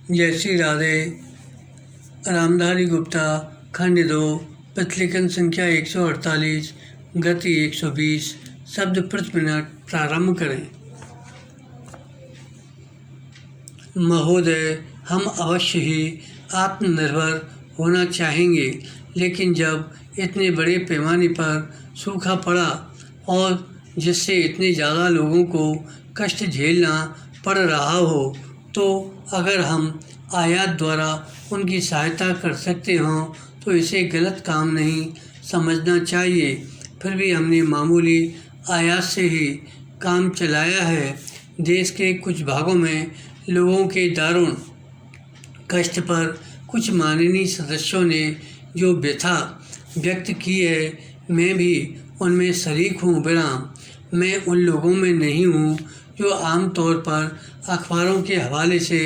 जय श्री राधे। रामधारी गुप्ता, खंड 2, प्रतिलेखन संख्या 148, गति 120, शब्द प्रति मिनट। प्रारंभ करें। महोदय, हम अवश्य ही आत्मनिर्भर होना चाहेंगे, लेकिन जब इतने बड़े पैमाने पर सूखा पड़ा और जिससे इतने ज़्यादा लोगों को कष्ट झेलना पड़ रहा हो, तो अगर हम आयात द्वारा उनकी सहायता कर सकते हों तो इसे गलत काम नहीं समझना चाहिए। फिर भी हमने मामूली आयात से ही काम चलाया है। देश के कुछ भागों में लोगों के दारुण कष्ट पर कुछ माननीय सदस्यों ने जो व्यथा व्यक्त की है, मैं भी उनमें शरीक हूँ। विराम। मैं उन लोगों में नहीं हूँ जो आमतौर पर अखबारों के हवाले से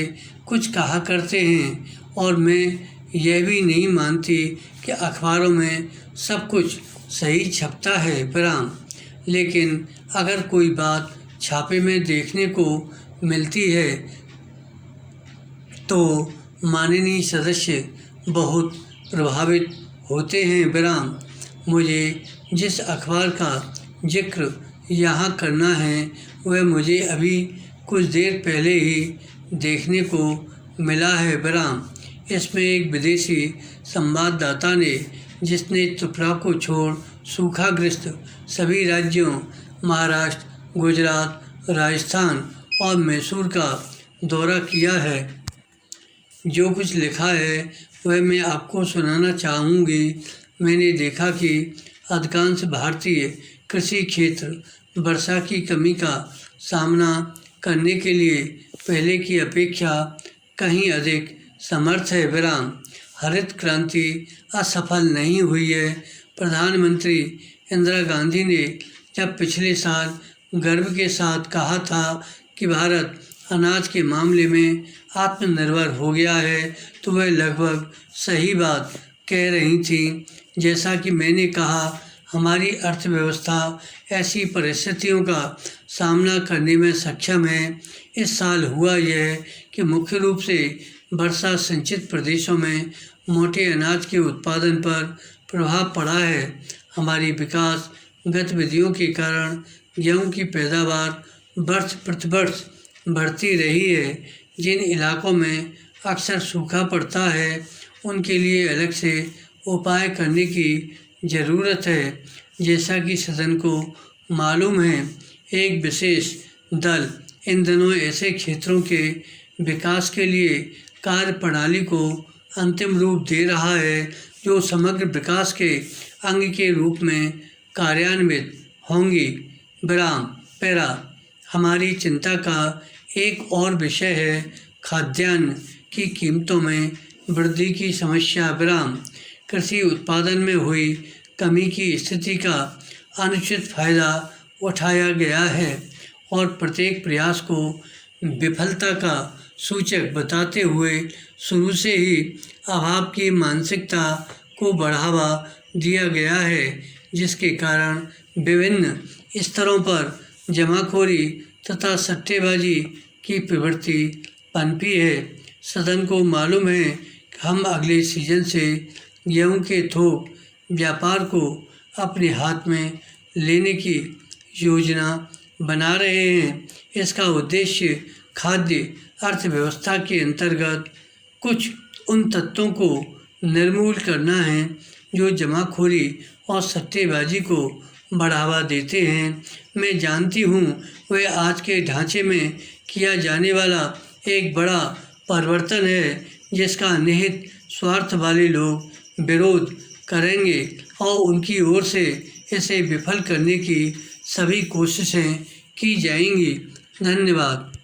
कुछ कहा करते हैं, और मैं यह भी नहीं मानती कि अखबारों में सब कुछ सही छपता है। विराम। लेकिन अगर कोई बात छापे में देखने को मिलती है तो माननीय सदस्य बहुत प्रभावित होते हैं। विराम। मुझे जिस अखबार का जिक्र यहाँ करना है वह मुझे अभी कुछ देर पहले ही देखने को मिला है। विराम। इसमें एक विदेशी संवाददाता ने, जिसने त्रिपुरा को छोड़ सूखाग्रस्त सभी राज्यों महाराष्ट्र, गुजरात, राजस्थान और मैसूर का दौरा किया है, जो कुछ लिखा है वह मैं आपको सुनाना चाहूँगी। मैंने देखा कि अधिकांश भारतीय कृषि क्षेत्र वर्षा की कमी का सामना करने के लिए पहले की अपेक्षा कहीं अधिक समर्थ है। विराम। हरित क्रांति असफल नहीं हुई है। प्रधानमंत्री इंदिरा गांधी ने जब पिछले साल गर्व के साथ कहा था कि भारत अनाज के मामले में आत्मनिर्भर हो गया है, तो वह लगभग सही बात कह रही थी। जैसा कि मैंने कहा, हमारी अर्थव्यवस्था ऐसी परिस्थितियों का सामना करने में सक्षम है। इस साल हुआ यह कि मुख्य रूप से वर्षा सिंचित प्रदेशों में मोटे अनाज के उत्पादन पर प्रभाव पड़ा है। हमारी विकास गतिविधियों के कारण गेहूं की पैदावार वर्ष प्रतिवर्ष बढ़ती रही है। जिन इलाकों में अक्सर सूखा पड़ता है, उनके लिए अलग से उपाय करने की ज़रूरत है। जैसा कि सदन को मालूम है, एक विशेष दल इन दिनों ऐसे क्षेत्रों के विकास के लिए कार्यप्रणाली को अंतिम रूप दे रहा है जो समग्र विकास के अंग के रूप में कार्यान्वित होंगी। विराम। पैरा। हमारी चिंता का एक और विषय है खाद्यान्न की कीमतों में वृद्धि की समस्या। विराम। कृषि उत्पादन में हुई कमी की स्थिति का अनुचित फायदा उठाया गया है और प्रत्येक प्रयास को विफलता का सूचक बताते हुए शुरू से ही अभाव की मानसिकता को बढ़ावा दिया गया है, जिसके कारण विभिन्न स्तरों पर जमाखोरी तथा सट्टेबाजी की प्रवृत्ति पनपी है। सदन को मालूम है कि हम अगले सीजन से गेहूं के थोक व्यापार को अपने हाथ में लेने की योजना बना रहे हैं। इसका उद्देश्य खाद्य अर्थव्यवस्था के अंतर्गत कुछ उन तत्वों को निर्मूल करना है जो जमाखोरी और सट्टेबाजी को बढ़ावा देते हैं। मैं जानती हूँ वह आज के ढांचे में किया जाने वाला एक बड़ा परिवर्तन है, जिसका निहित स्वार्थ वाले लोग विरोध करेंगे और उनकी ओर से इसे विफल करने की सभी कोशिशें की जाएंगी। धन्यवाद।